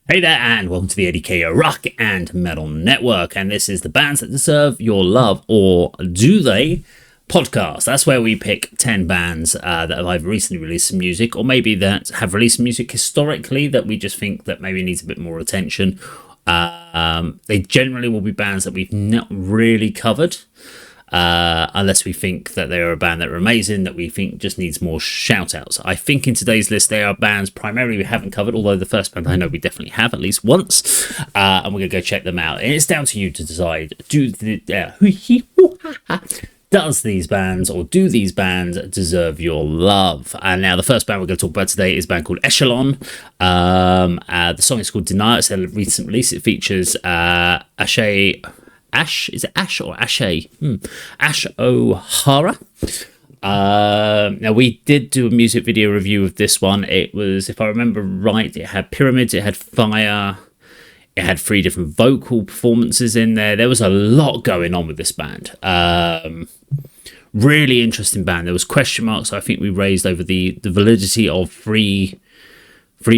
Hey there, and welcome to the A.D.K Rock and Metal Network, and this is the Bands That Deserve Your Love, or Do They? Podcast. That's where we pick 10 bands that have either recently released some music, or maybe that have released music historically that we just think that maybe needs a bit more attention. They generally will be bands that we've not really covered, unless we think that they're a band that are amazing, that we think just needs more shout-outs. I think in today's list they are bands primarily we haven't covered, although the first band I know we definitely have at least once, and we're going to go check them out. And it's down to you to decide, does these bands or do these bands deserve your love? And now the first band we're going to talk about today is a band called Eschalon. The song is called Denial. It's a recent release. It features Ash, is it Ash or Ashe? Ash O'Hara. Now we did do a music video review of this one. It was, if I remember right, it had pyramids, it had fire, it had 3 different vocal performances in there. There was a lot going on with this band. Really interesting band. There was question marks I think we raised over the validity of three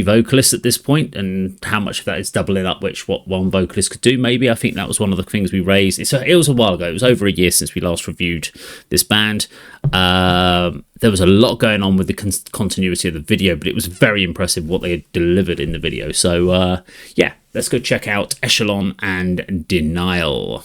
vocalists at this point, and how much of that is doubling up what one vocalist could do. Maybe I think that was one of the things we raised. It was a while ago. It was over a year since we last reviewed this band. There was a lot going on with the continuity of the video, but it was very impressive what they had delivered in the video. So yeah, let's go check out Eschalon and Denial.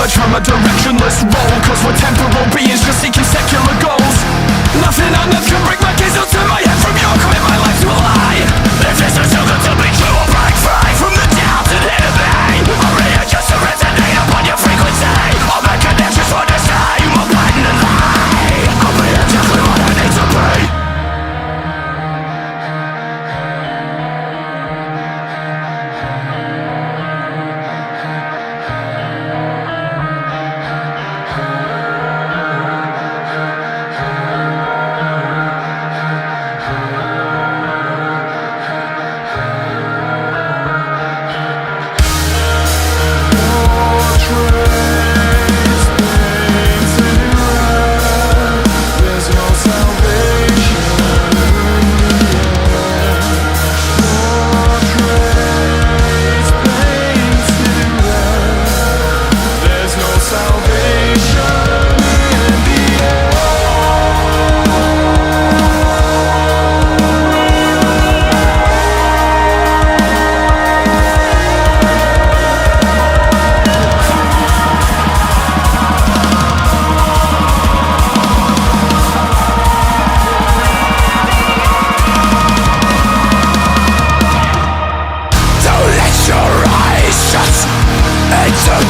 From a directionless role, cause we're temporal beings just seeking secular goals. Nothing on earth can break my gaze or turn my head from your commit my life to a lie. If this is too good to be true, I'll break free from the doubt and enemy. I'll readjust to resonate upon your frequency. I'll make connections for the same. I'll blend and lie. I'll be exactly what I need to be.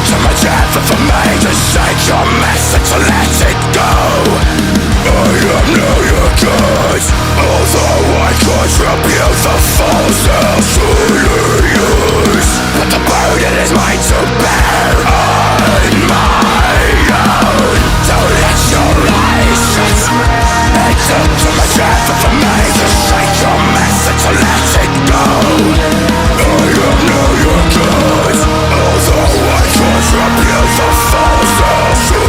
too much effort for me to shake your message to let it go. I am now your choice, although I contribute the falseness to use. But the burden is mine to bear on my own. Don't let your lies shut. It took too much effort for me to shake your message to let it go. I am now your choice, although I contribute the falseness to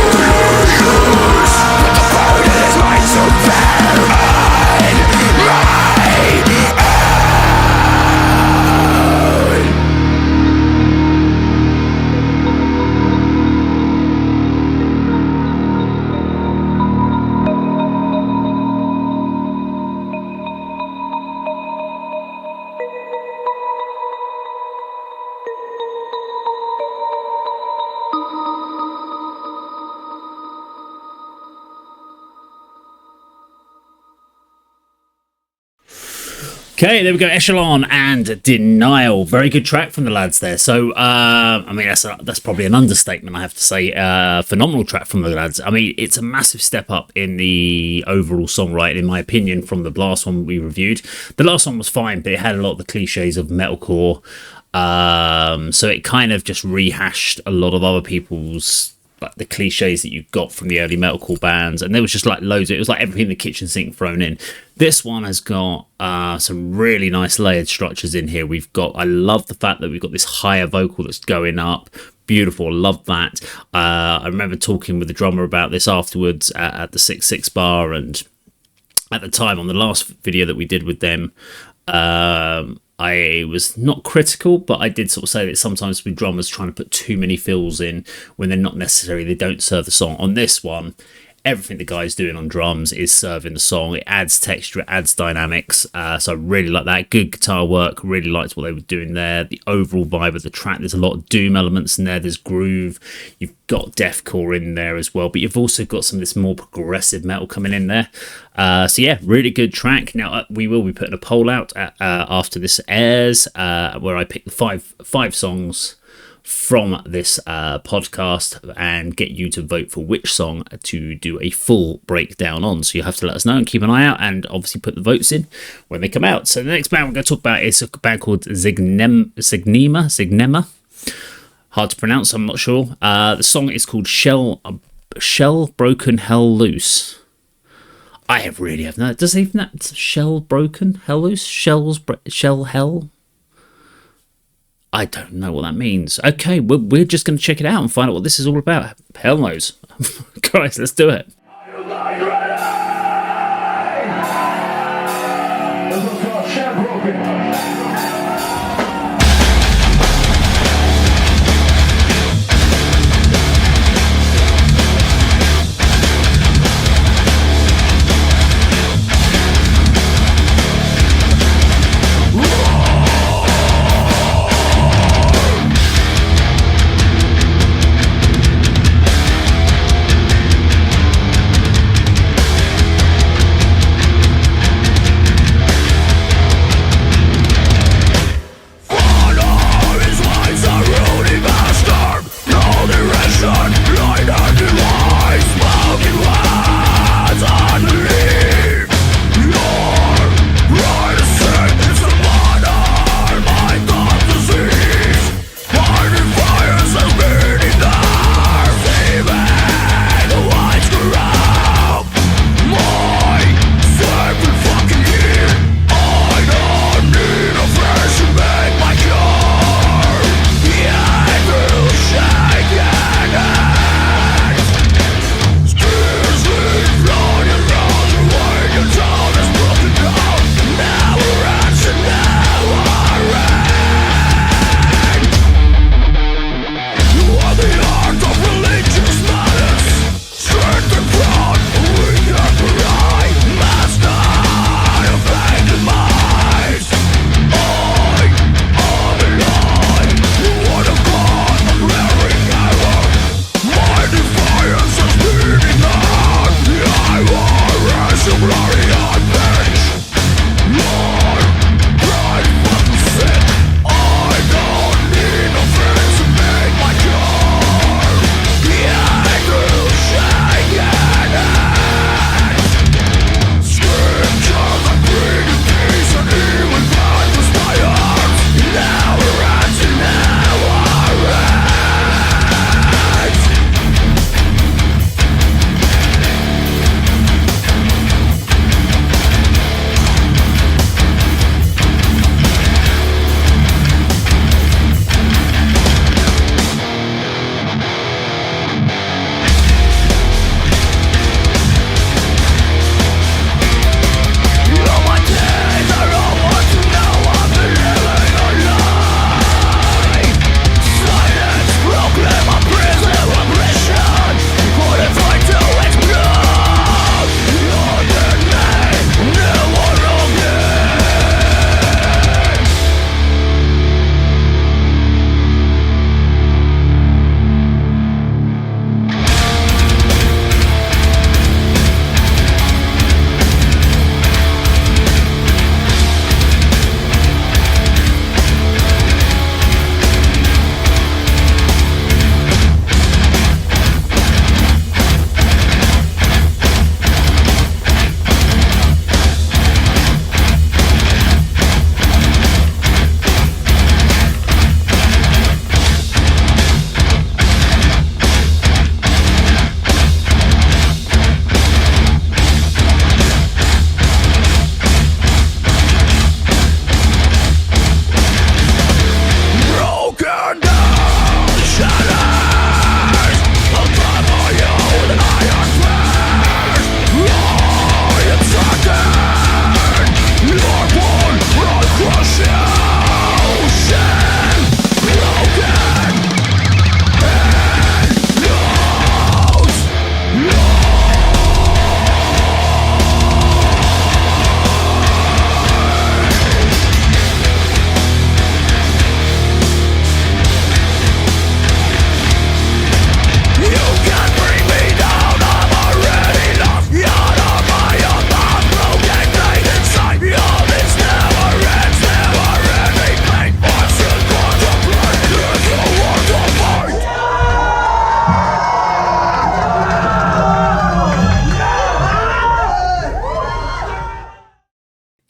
use. But the burden is mine to bear on my own. Okay, there we go. Echelon and Denial. Very good track from the lads there. So, I mean, that's probably an understatement, I have to say. Phenomenal track from the lads. I mean, it's a massive step up in the overall songwriting, in my opinion, from the last one we reviewed. The last one was fine, but it had a lot of the cliches of metalcore. So it kind of just rehashed a lot of other people's, like, the cliches that you got from the early metalcore bands, and there was just like loads of it was like everything in the kitchen sink thrown in. This one has got some really nice layered structures in here. I love the fact that we've got this higher vocal that's going up. Beautiful, love that. I remember talking with the drummer about this afterwards at the 6-6 bar, and at the time on the last video that we did with them, I was not critical, but I did sort of say that sometimes with drummers trying to put too many fills in when they're not necessary, they don't serve the song. On this one, everything the guy's doing on drums is serving the song. It adds texture, it adds dynamics. So I really like that. Good guitar work. Really liked what they were doing there. The overall vibe of the track. There's a lot of doom elements in there. There's groove. You've got deathcore in there as well, but you've also got some of this more progressive metal coming in there. So yeah, really good track. Now we will be putting a poll out after this airs, where I pick five songs from this podcast and get you to vote for which song to do a full breakdown on. So you have to let us know and keep an eye out, and obviously put the votes in when they come out. So the next band we're going to talk about is a band called Zygnema. Hard to pronounce, I'm not sure. The song is called Shell Broken Hell Loose. I really have no. Does even that Shell Broken Hell Loose? Shell Hell? I don't know what that means. Okay, we're just going to check it out and find out what this is all about. Hell knows. Guys, let's do it.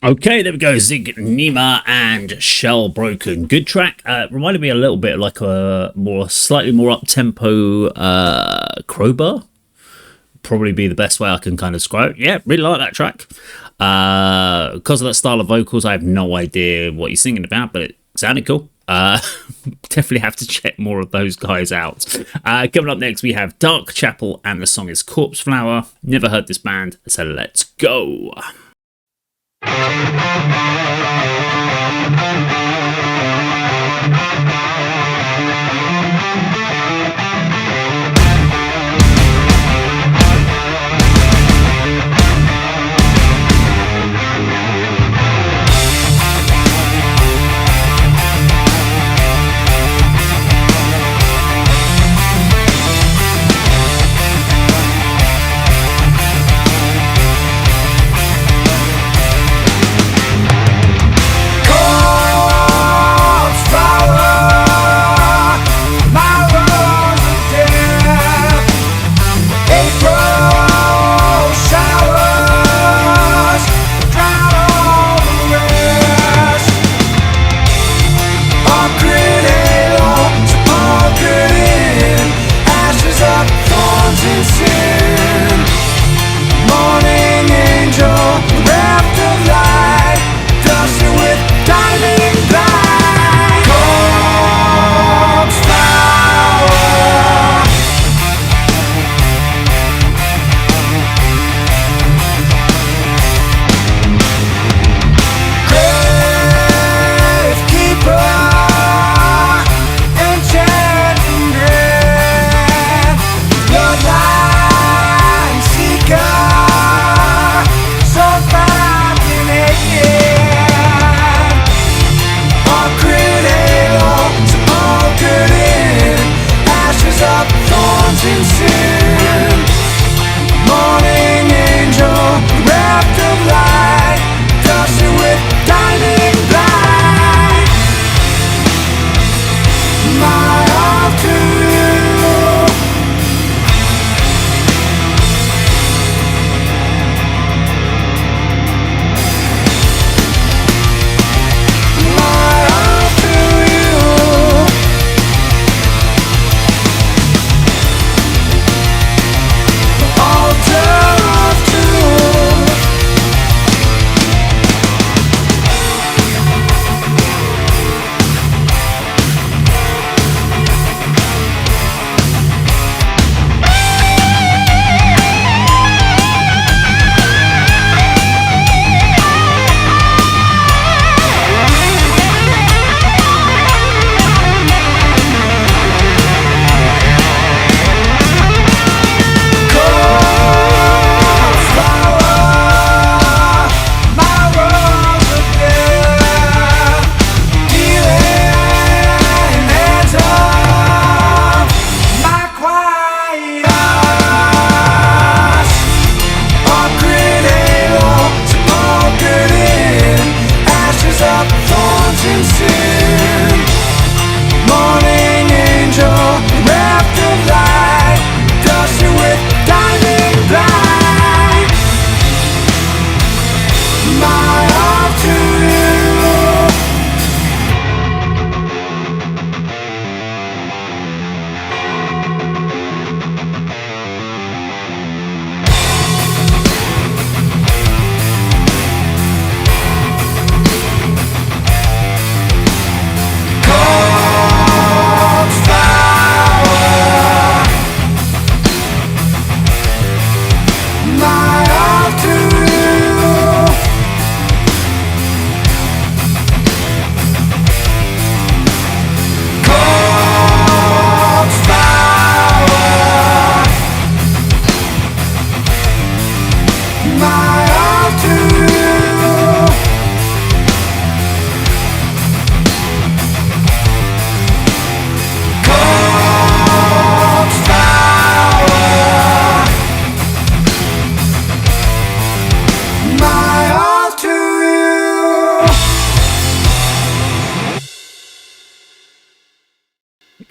Okay, there we go. Zygnema and Shell Broken. Good track. Reminded me a little bit like a slightly more up-tempo Crowbar. Probably be the best way I can kind of describe it. Yeah, really like that track. Because of that style of vocals, I have no idea what he's singing about, but it sounded cool. Definitely have to check more of those guys out. Coming up next, we have Dark Chapel, and the song is Corpse Flower. Never heard this band, so let's go.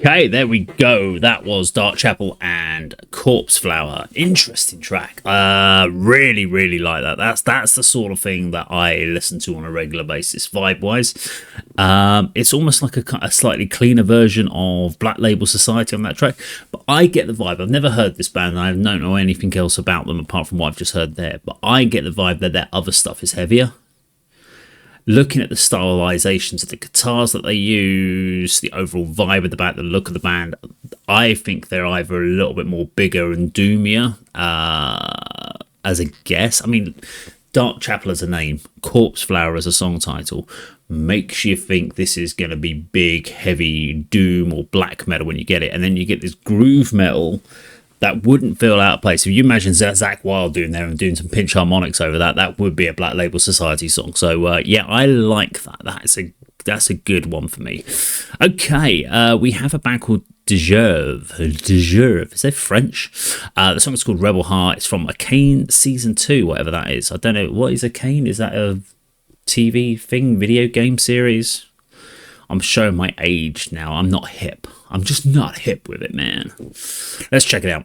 Okay, there we go. That was Dark Chapel and Corpse Flower. Interesting track. Really, really like that. That's the sort of thing that I listen to on a regular basis, vibe-wise. It's almost like a slightly cleaner version of Black Label Society on that track, but I get the vibe. I've never heard this band, and I don't know anything else about them apart from what I've just heard there, but I get the vibe that their other stuff is heavier. Looking at the stylizations of the guitars that they use, the overall vibe of the band, the look of the band, I think they're either a little bit more bigger and doomier as a guess. I mean, Dark Chapel as a name, Corpse Flower as a song title, makes you think this is going to be big, heavy doom or black metal when you get it. And then you get this groove metal that wouldn't feel out of place. If you imagine Zakk Wylde doing there and doing some pinch harmonics over that, that would be a Black Label Society song. So yeah, I like that. That's a good one for me. Okay, we have a band called Djerv. Djerv, is that French? The song is called Rebel Heart. It's from A.D.K Season 2, whatever that is. I don't know, what is A.D.K? Is that a TV thing, video game series? I'm showing my age now. I'm not hip. I'm just not hip with it, man. Let's check it out.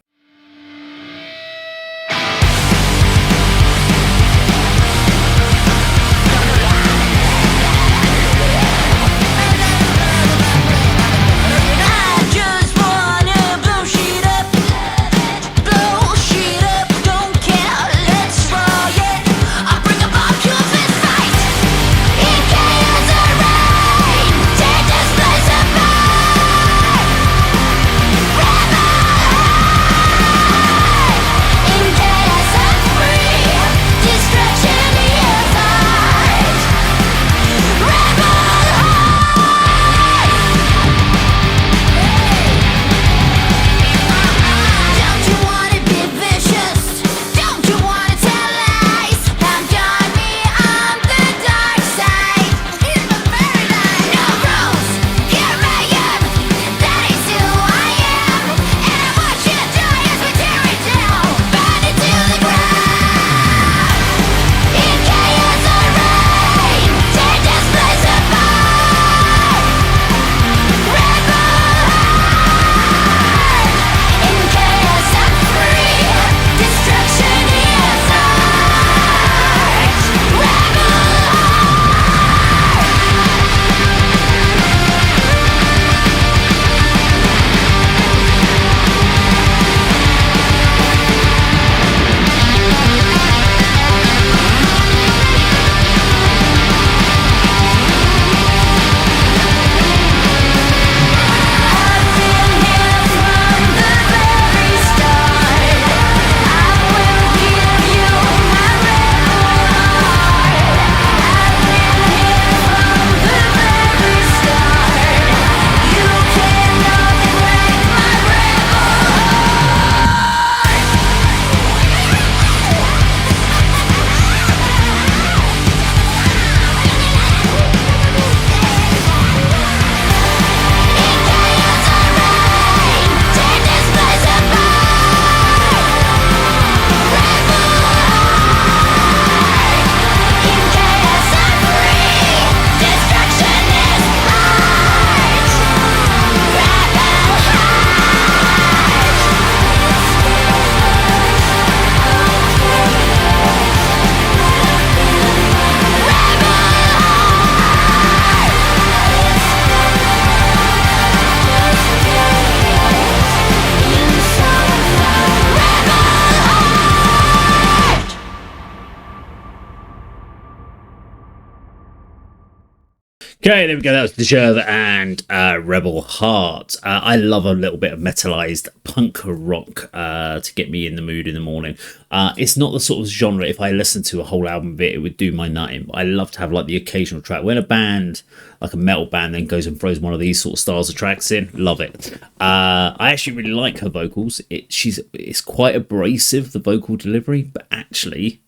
Okay, there we go. That was Djerv and Rebel Heart. I love a little bit of metalized punk rock to get me in the mood in the morning. It's not the sort of genre, if I listened to a whole album of it, it would do my nutting. But I love to have like the occasional track. When a band, like a metal band, then goes and throws one of these sort of styles of tracks in, love it. I actually really like her vocals. It's quite abrasive, the vocal delivery, but actually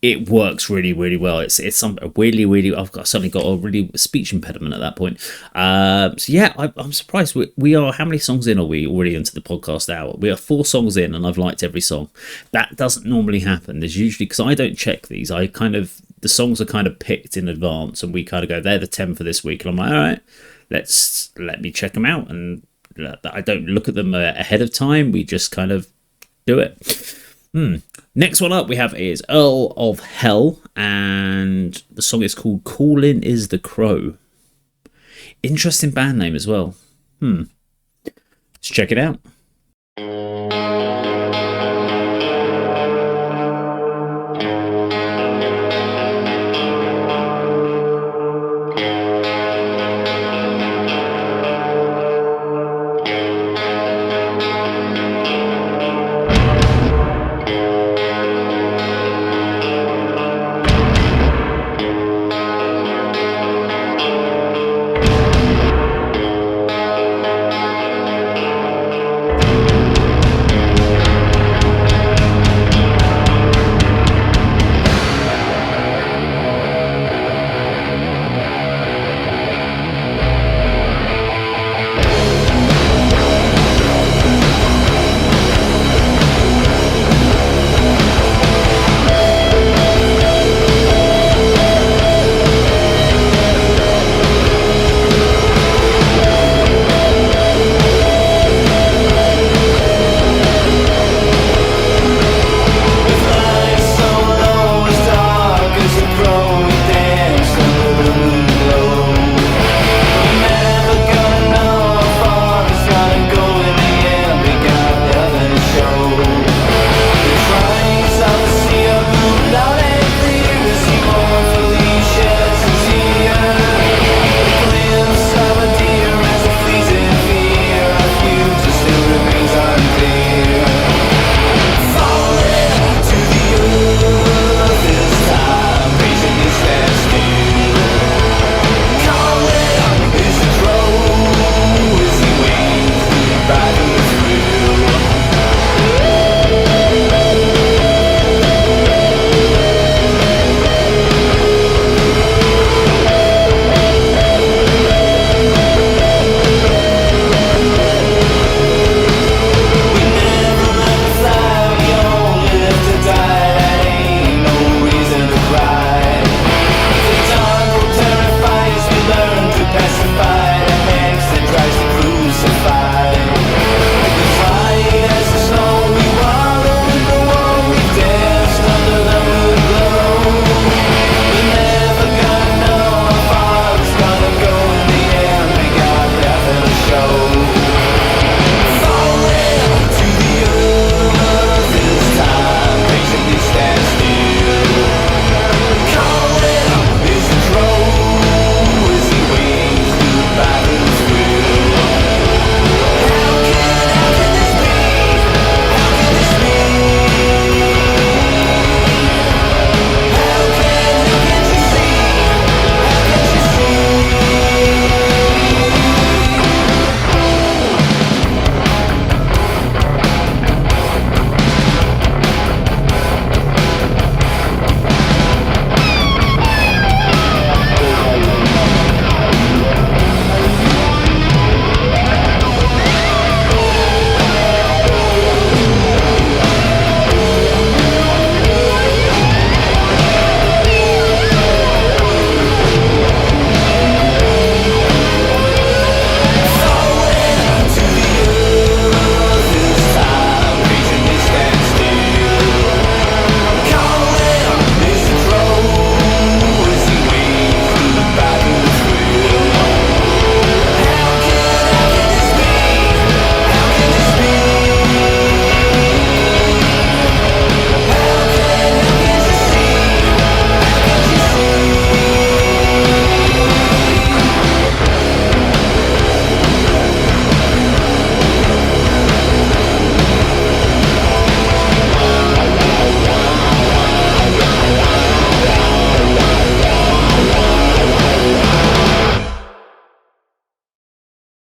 it works really, really well. It's some really. I've suddenly got a really speech impediment at that point. So yeah, I'm surprised. We are, how many songs in are we already into the podcast hour? We are 4 songs in, and I've liked every song. That doesn't normally happen. There's usually, because I don't check these. The songs are kind of picked in advance, and we kind of go, they're the 10 for this week, and I'm like, all right, let me check them out and I don't look at them ahead of time. We just kind of do it. Next one up we have is Earl of Hell, and the song is called Callin' Is the Crow. Interesting band name as well. Let's check it out.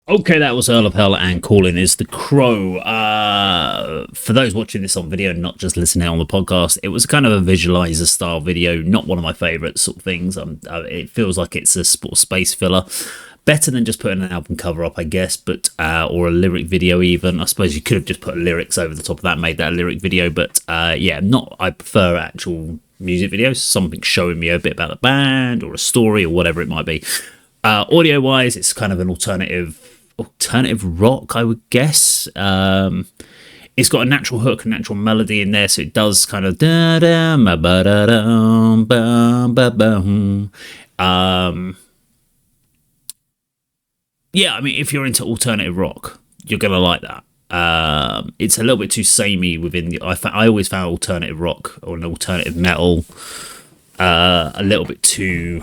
Okay, that was Earl of Hell and Callin' Is the Crow. For those watching this on video, not just listening on the podcast, it was kind of a visualizer style video, not one of my favourite sort of things. It feels like it's a sort of space filler. Better than just putting an album cover up, I guess, but or a lyric video even. I suppose you could have just put lyrics over the top of that, made that a lyric video, but yeah, I prefer actual music videos, something showing me a bit about the band or a story or whatever it might be. Audio-wise, it's kind of an alternative alternative rock, I would guess. It's got a natural hook, a natural melody in there, so it does kind of da da ma ba da da ba ba ba. Yeah, I mean, if you're into alternative rock, you're gonna like that. It's a little bit too samey within the. I always found alternative rock or an alternative metal a little bit too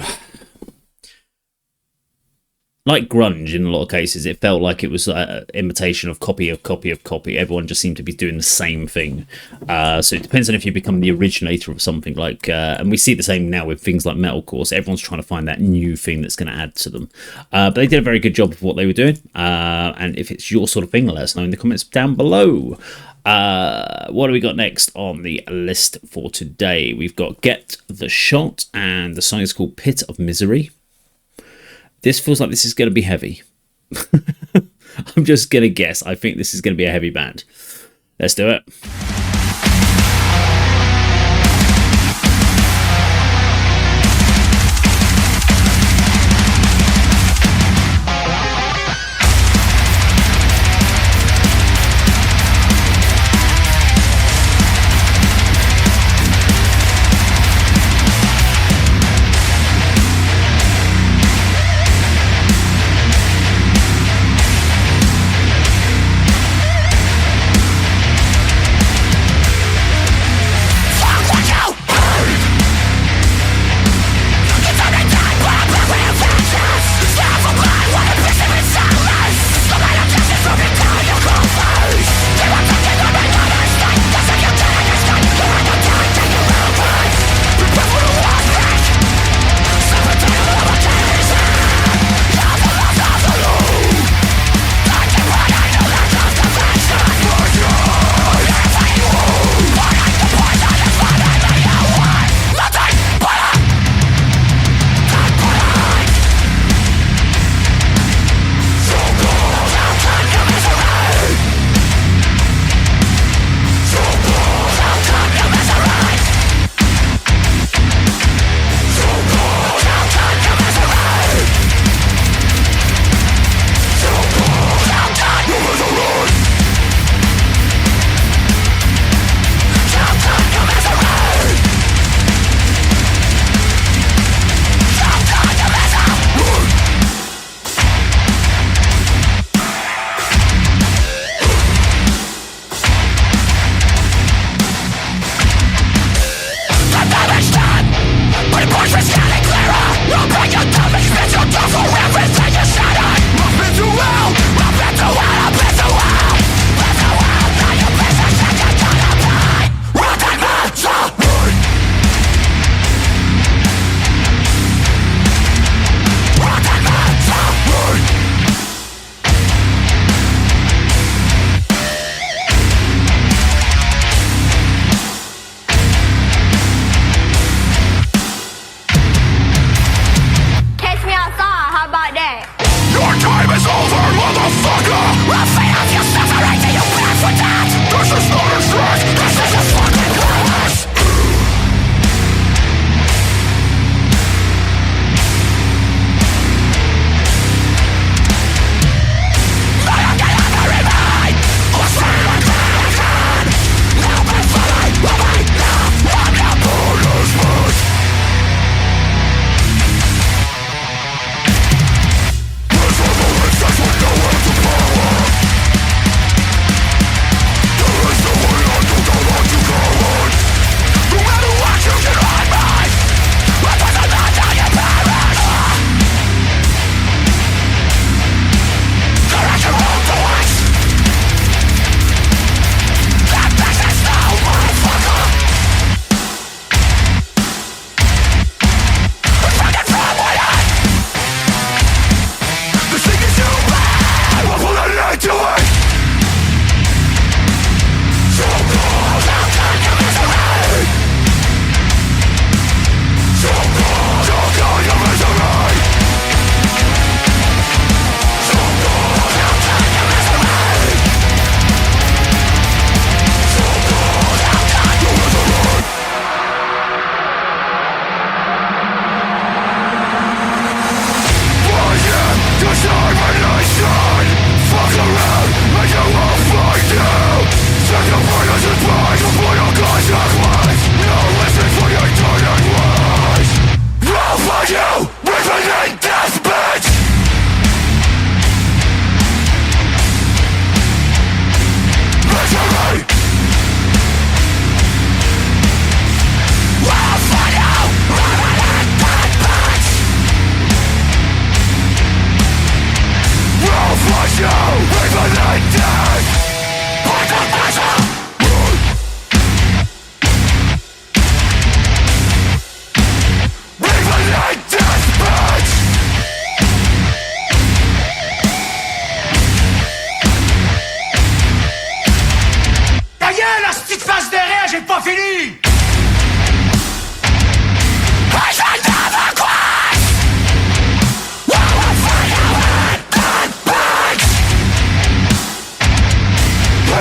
like grunge in a lot of cases. It felt like it was an imitation of copy of copy of copy. Everyone just seemed to be doing the same thing. So it depends on if you become the originator of something like, and we see the same now with things like metalcore. So everyone's trying to find that new thing that's going to add to them. But they did a very good job of what they were doing. And if it's your sort of thing, let us know in the comments down below. What do we got next on the list for today? We've got Get the Shot, and the song is called Pit of Misery. This feels like this is going to be heavy. I'm just going to guess. I think this is going to be a heavy band. Let's do it.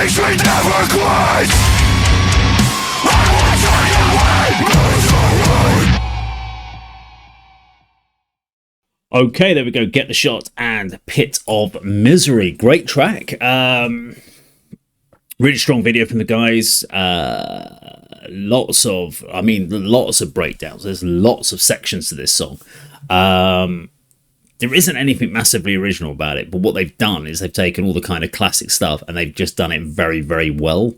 makes me never quit. I will turn away misery. Okay, there we go. Get the Shot and Pit of Misery. Great track. Really strong video from the guys. Lots of breakdowns. There's lots of sections to this song. There isn't anything massively original about it, but what they've done is they've taken all the kind of classic stuff and they've just done it very, very well.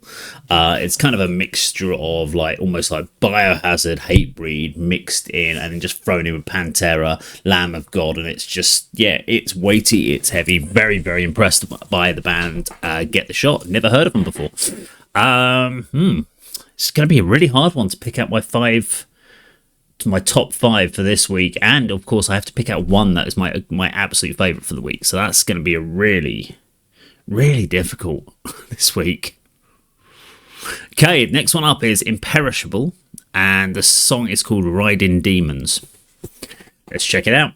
It's kind of a mixture of almost like Biohazard, Hatebreed mixed in and then just thrown in with Pantera, Lamb of God, and it's just, it's weighty, it's heavy. Very, very impressed by the band. Get the Shot. Never heard of them before. It's going to be a really hard one to pick out my top 5 for this week, and of course I have to pick out one that is my absolute favourite for the week, so that's going to be a really, really difficult this week. Okay, next one up is Imperishable, and the song is called Riding Demons. Let's check it out.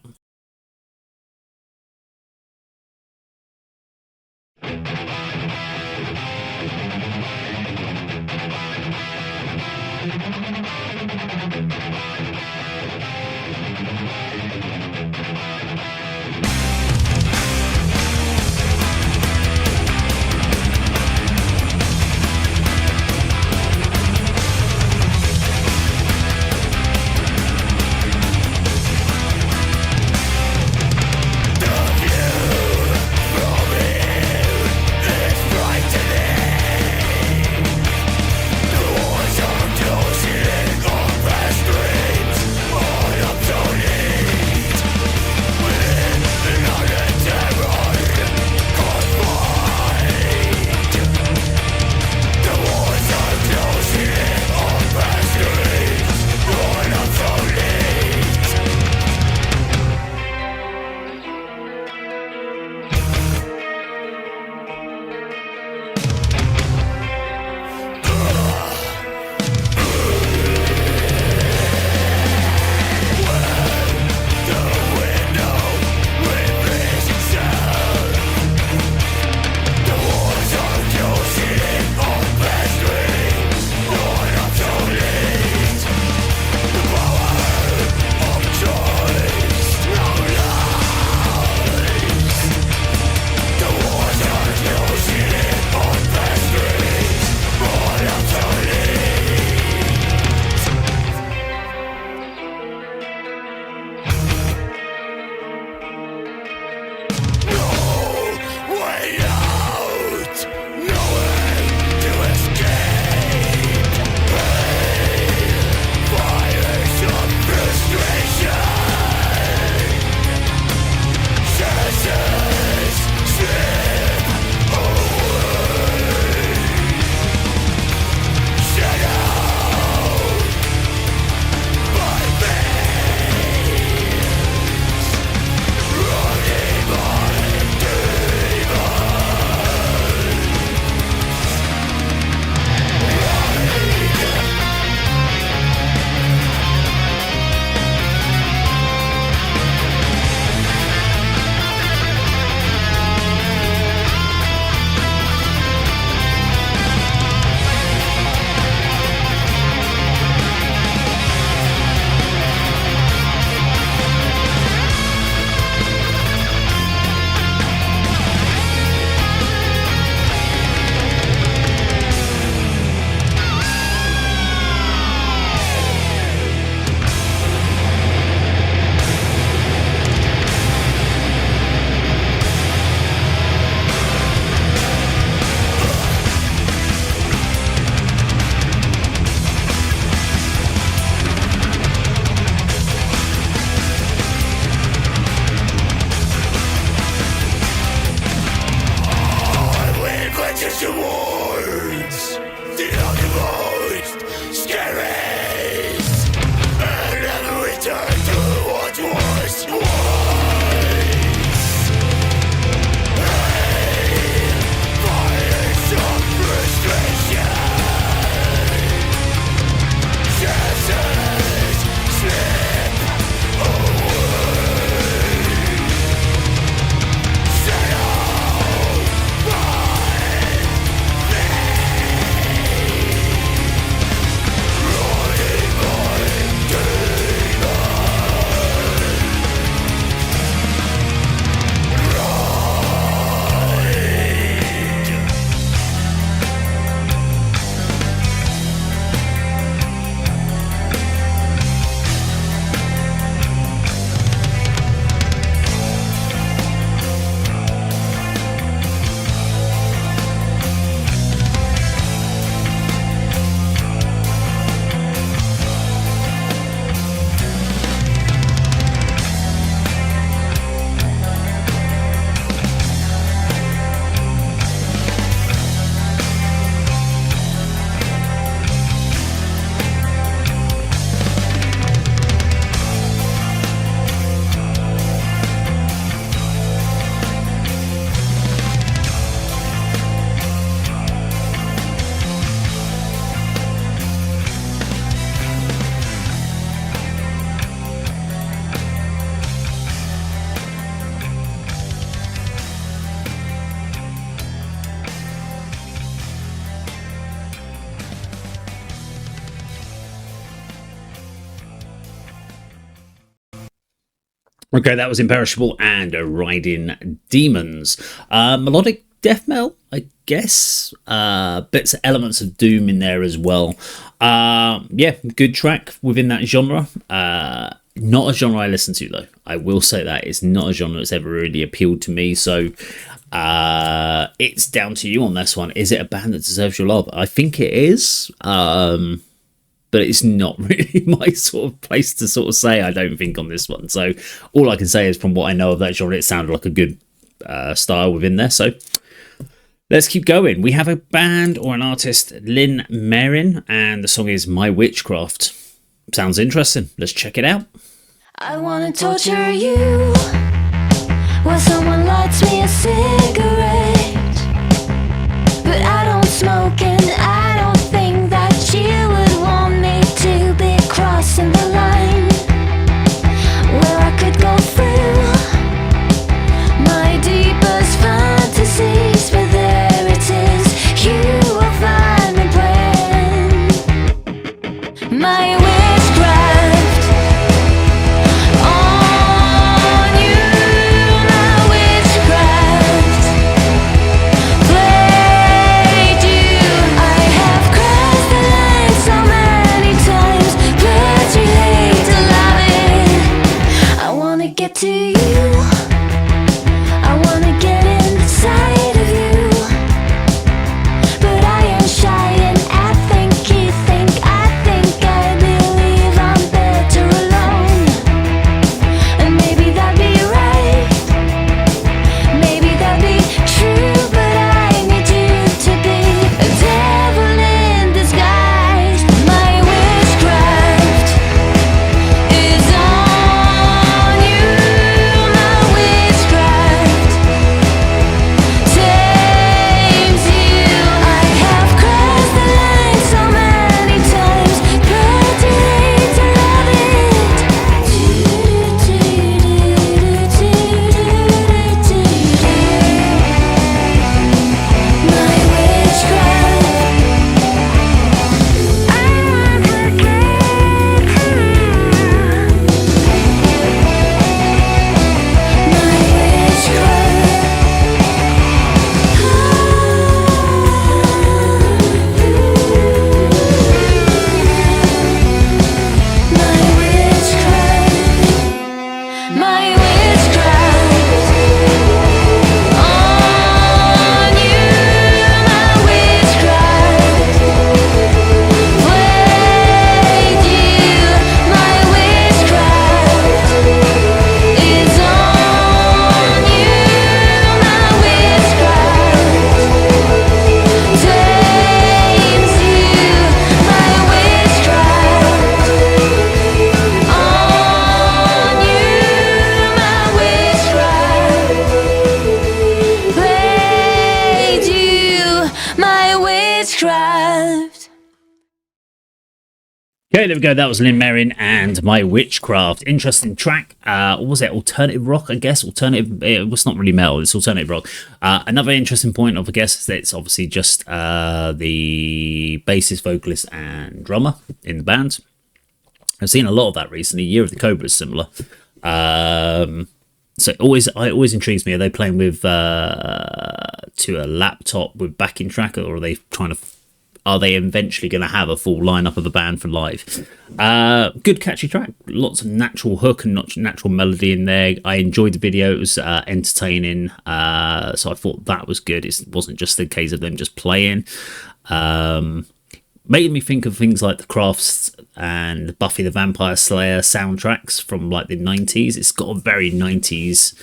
Okay, that was Imperishable and Riding Demons. Melodic death metal, I guess. Bits, elements of doom in there as well. Yeah, good track within that genre. Not a genre I listen to, though. I will say that it's not a genre that's ever really appealed to me. So it's down to you on this one. Is it a band that deserves your love? I think it is. But it's not really my sort of place to sort of say, I don't think, on this one. So all I can say is from what I know of that genre, it sounded like a good style within there. So let's keep going. We have a band or an artist, Lynn Marring, and the song is My Witchcraft. Sounds interesting. Let's check it out. I wanna torture you while someone lights me a cigarette, but I don't smoke and I don't think that you would want me to be crossing the line where I could go through my deepest fantasies, but there it is, you will find me playing my witchcraft on you, my witchcraft played you. I have crossed the line so many times, but you hate to love it. I wanna get to you, I wanna get inside of you, but I am shy and I think you think I believe I'm better alone. And maybe that'd be right, maybe that'd be true, but I need you to be a devil in disguise. My witchcraft is on you, my witchcraft tames you. I have crossed the line so many times, but you hate to love it. My witchcraft, I want to my witchcraft on you, my witchcraft played you. My witchcraft is on you, my witchcraft tames you. My witchcraft on you, my witchcraft played you. My witchcraft. Okay, there we go. That was Lynn Marring and My Witchcraft. Interesting track. What was it? Alternative rock, I guess. Alternative. It was not really metal. It's alternative rock. Another interesting point of, I guess, is that it's obviously just the bassist, vocalist, and drummer in the band. I've seen a lot of that recently. Year of the Cobra is similar. So it always intrigues me. Are they playing with to a laptop with backing track, or are they are they eventually going to have a full lineup of the band for live? Good catchy track, lots of natural hook and natural melody in there. I enjoyed the video; it was entertaining, so I thought that was good. It wasn't just the case of them just playing. Made me think of things like the Crafts and Buffy the Vampire Slayer soundtracks from like the 90s. It's got a very 90s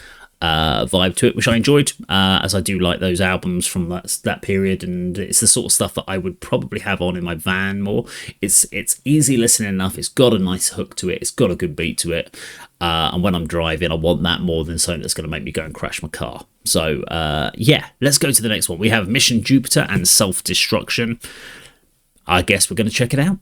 vibe to it, which I enjoyed, as I do like those albums from that period, and it's the sort of stuff that I would probably have on in my van more. It's easy listening enough, it's got a nice hook to it, it's got a good beat to it, and when I'm driving I want that more than something that's going to make me go and crash my car. So yeah, let's go to the next one. We have Mission Jupiter and Self-Destruction. I guess we're going to check it out.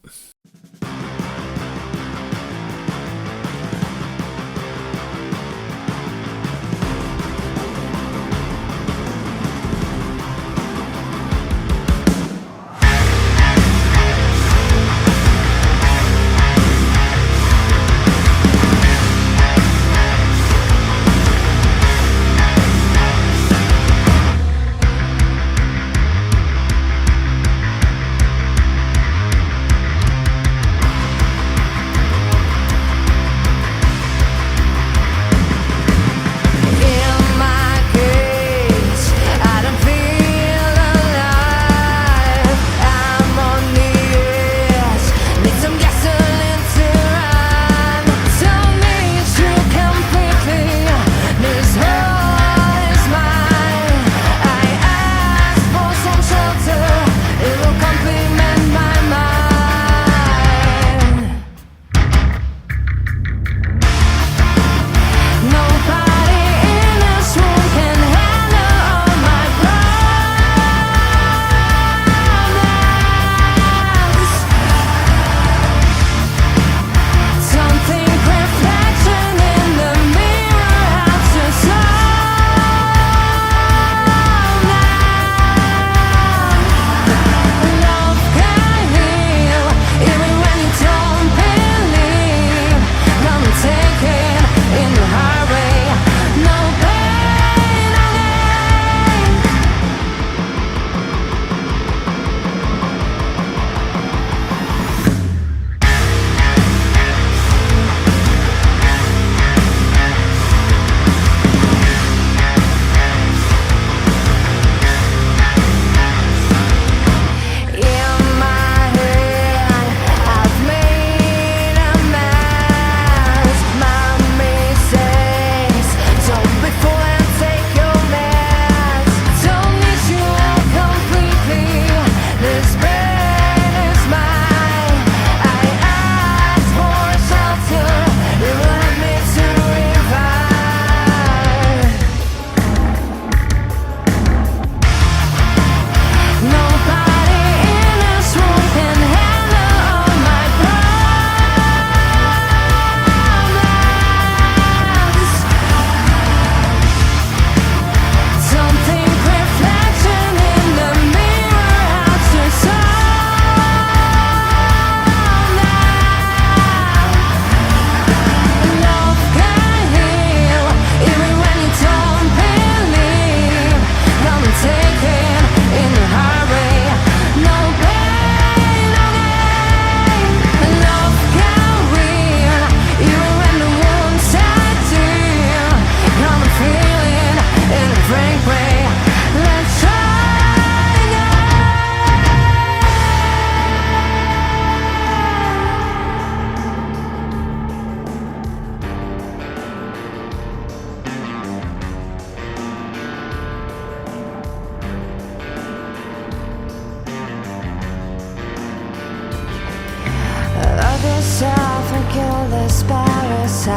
ridiculous parasite.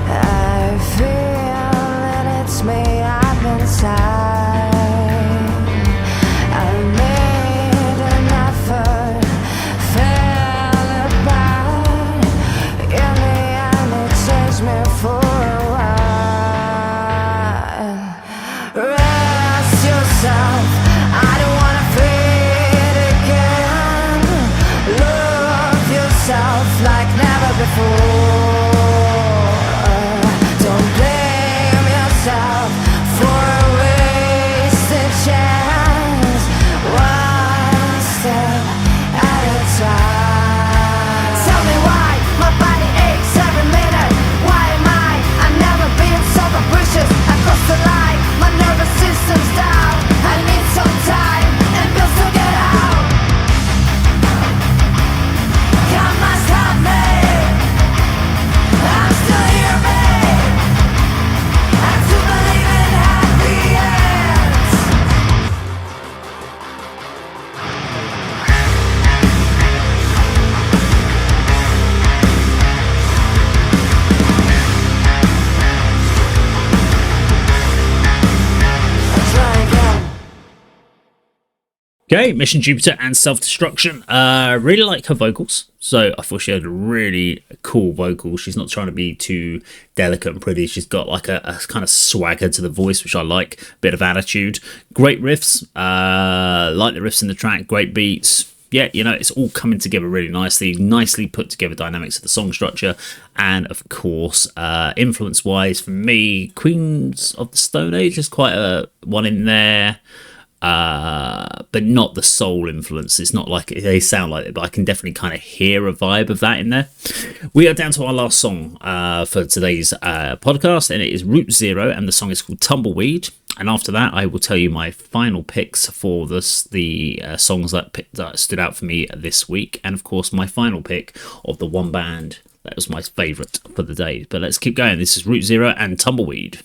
I feel that it's me up inside. I made an effort, fell apart. In the end, it changed me for a while. Rest yourself. I don't wanna fade again. Love yourself like never before. Don't blame yourself for a wasted chance. One step at a time. Tell me why my body aches every minute. Why am I've never been so capricious. I crossed the line, my nervous system's down. I need some time and bills to get out. Come on, stop me. I'm still here, babe. I do believe in happy ends. Try again. Okay, Mission Jupiter and Self-Destruction. Really like her vocals. So I thought she had a really cool vocal. She's not trying to be too delicate and pretty. She's got like a kind of swagger to the voice, which I like. Bit of attitude. Great riffs. Like the riffs in the track. Great beats. Yeah, you know, it's all coming together really nicely. Nicely put together dynamics of the song structure. And of course, influence-wise, for me, Queens of the Stone Age is quite a one in there. But not the soul influence. It's not like they sound like it, but I can definitely kind of hear a vibe of that in there. We are down to our last song for today's podcast, and it is Route Zero, and the song is called Tumbleweed. And after that, I will tell you my final picks for the songs that stood out for me this week, and of course my final pick of the one band that was my favourite for the day. But let's keep going. This is Route Zero and Tumbleweed.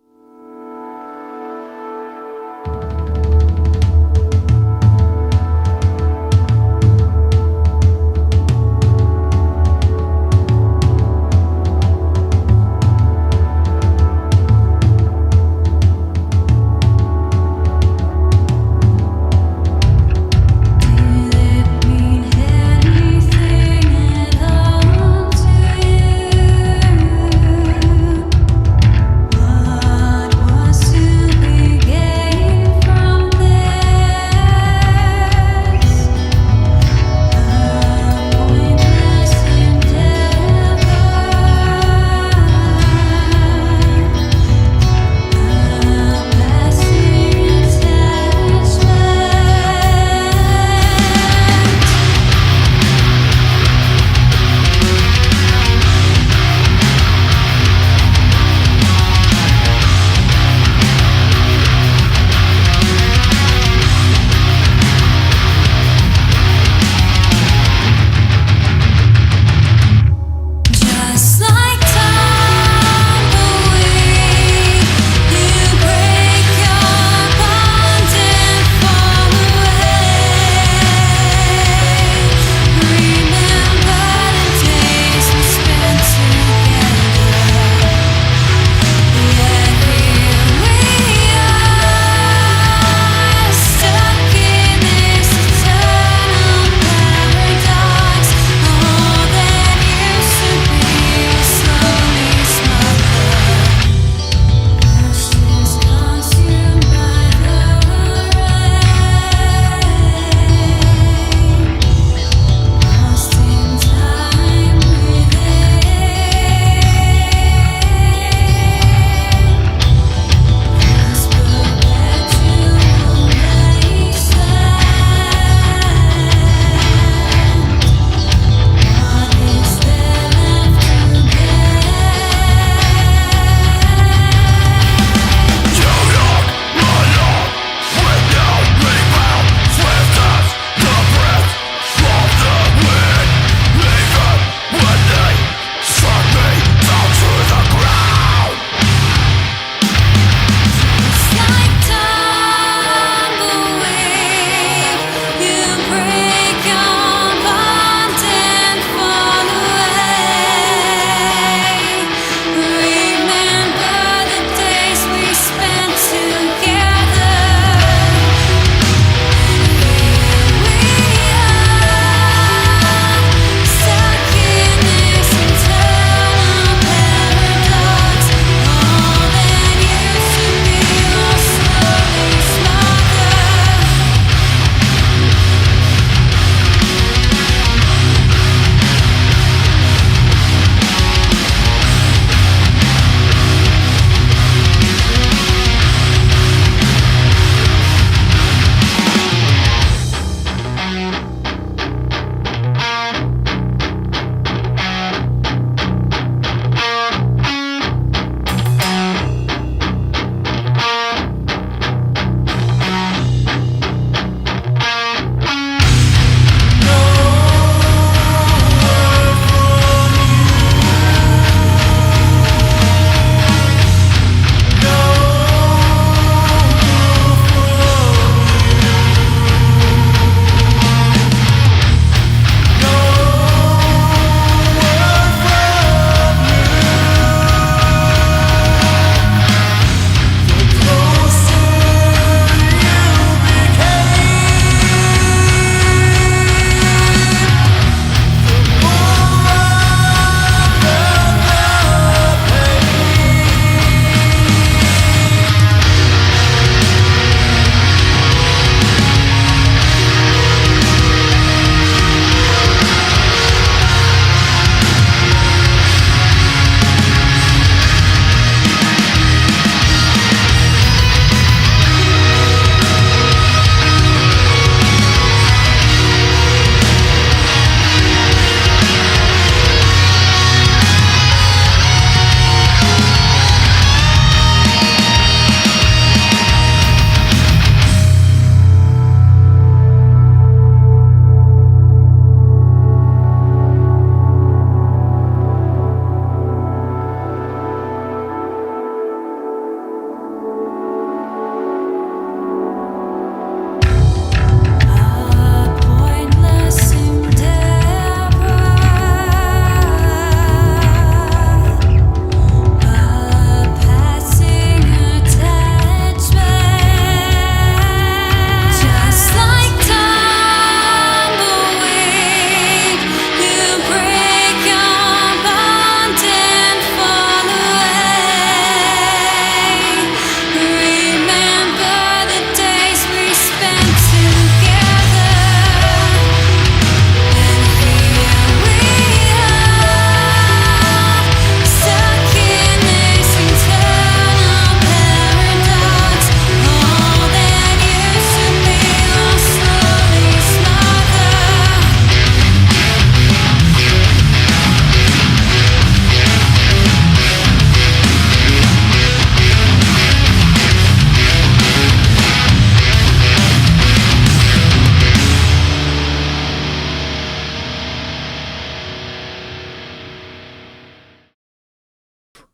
Did it mean anything at all to you?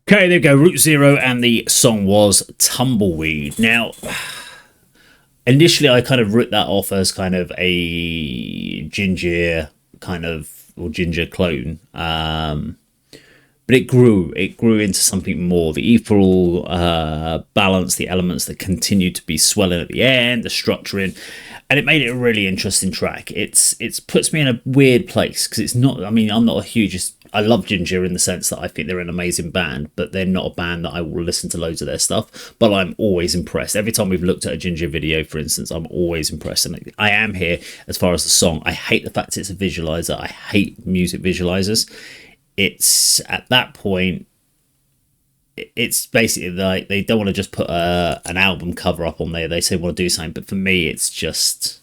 Okay, there we go. Route Zero, and the song was Tumbleweed. Now, initially, I kind of wrote that off as kind of a ginger kind of or ginger clone. But it grew into something more. The ethereal balance, the elements that continued to be swelling at the end, the structuring, and it made it a really interesting track. It's puts me in a weird place because it's not. I mean, I'm not a huge. I love Ginger in the sense that I think they're an amazing band, but they're not a band that I will listen to loads of their stuff. But I'm always impressed. Every time we've looked at a Ginger video, for instance, I'm always impressed. And I am here as far as the song. I hate the fact it's a visualizer. I hate music visualizers. It's at that point, it's basically like they don't want to just put an album cover up on there. They say want to do something, but for me, it's just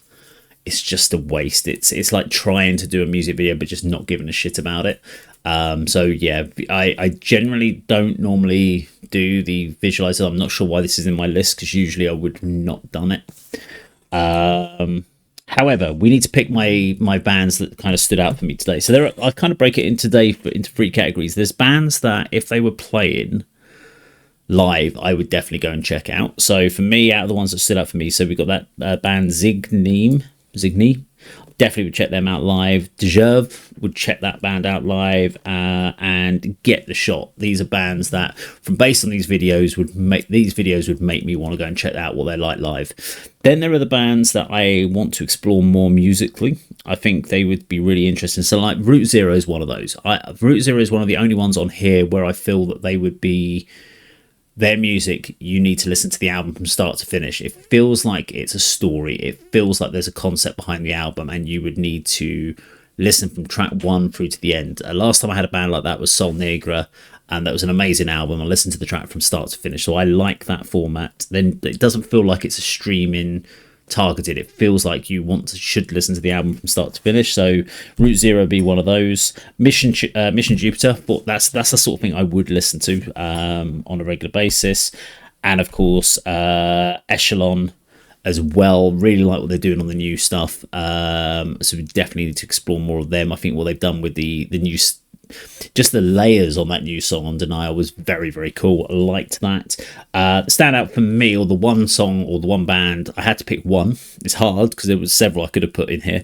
a waste. It's like trying to do a music video but just not giving a shit about it. So yeah, I generally don't normally do the visualizer. I'm not sure why this is in my list because usually I would not done it. However, we need to pick my bands that kind of stood out for me today. So I kind of break it in today into three categories. There's bands that if they were playing live, I would definitely go and check out. So for me, out of the ones that stood out for me, so we've got that band Zygnema. Definitely would check them out live. Djerv would check that band out live, and Get the Shot. These are bands that, from based on these videos, would make me want to go and check out what they're like live. Then there are the bands that I want to explore more musically. I think they would be really interesting. So like Route Zero is one of those. Route Zero is one of the only ones on here where I feel that they would be. Their music, you need to listen to the album from start to finish. It feels like it's a story. It feels like there's a concept behind the album, and you would need to listen from track one through to the end. Last time I had a band like that was Sol Negra, and that was an amazing album. I listened to the track from start to finish, so I like that format. Then it doesn't feel like it's a streaming targeted. It feels like you should listen to the album from start to finish. So Route Zero be one of those. Mission Jupiter, but that's the sort of thing I would listen to on a regular basis. And of course Eschalon as well. Really like what they're doing on the new stuff. So we definitely need to explore more of them. I think what they've done with the new just the layers on that new song on Denial was very, very cool. I liked that. Stand out for me, or the one song or the one band, I had to pick one. It's hard because there was several I could have put in here,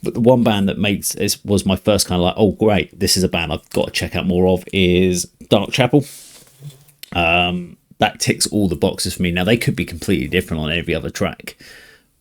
but the one band that was my first kind of like, oh great, this is a band I've got to check out more of, is Dark Chapel. That ticks all the boxes for me. Now they could be completely different on every other track,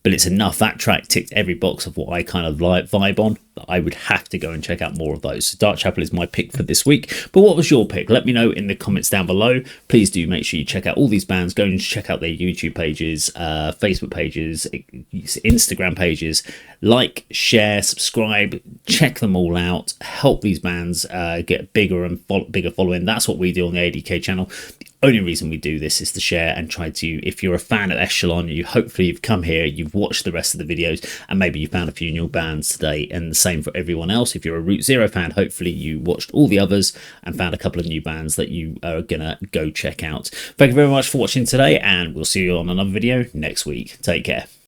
but it's enough. That track ticked every box of what I kind of like vibe on, that I would have to go and check out more of those. So Dark Chapel is my pick for this week. But what was your pick? Let me know in the comments down below. Please do make sure you check out all these bands. Go and check out their YouTube pages, Facebook pages, Instagram pages. Like, share, subscribe, check them all out. Help these bands get bigger and bigger following. That's what we do on the A.D.K channel. Only reason we do this is to share and try to, if you're a fan of Eschalon, hopefully you've come here, you've watched the rest of the videos, and maybe you found a few new bands today, and the same for everyone else. If you're a Route Zero fan, hopefully you watched all the others and found a couple of new bands that you are gonna go check out. Thank you very much for watching today, and we'll see you on another video next week. Take care.